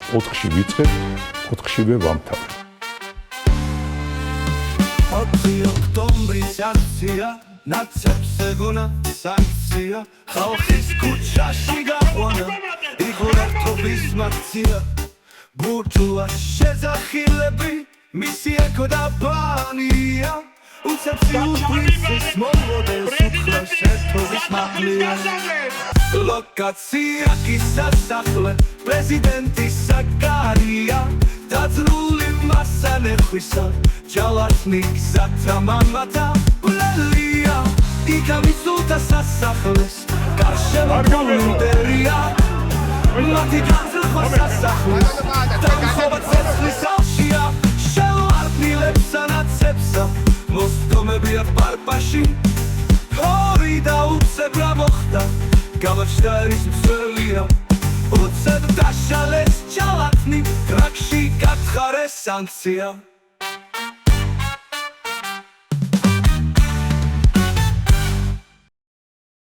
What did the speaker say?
4-ში ვიწყებ, 4-შივე ვამთავრებ. 4 ოქტომბრის აქცია, ნაცებს ეგონა სანქცია, ხალხის ქუჩაში გაყვანა, იყო ერთობის მაქცია, ბურთულას შეძახილები, მისი ეკო და ბანია, უცებს იუპრისის მომოდელს უხრას ერთობის მაღლია. ლოკაცია გისასახლე, პრეზიდენტის საკარია, დაძრული მასა ნერხვისა, ჯალათნი გზათა მამათა ვლელია, იკამისულთა სასახლეს, გარშემო ბუნდერია, მათი განზრახვა სასახლეს, დამხობა ცეცხლის ალშია, შელვარდნილებს ანაცებსა, მოსტომები აქ პარპაში, ორი და უცებ რა მოხდა, გამაჩნდა ერის მსვლელია, უცებ დაშალეს ჯალათნი, ტრაქში გათხარეს სანქცია.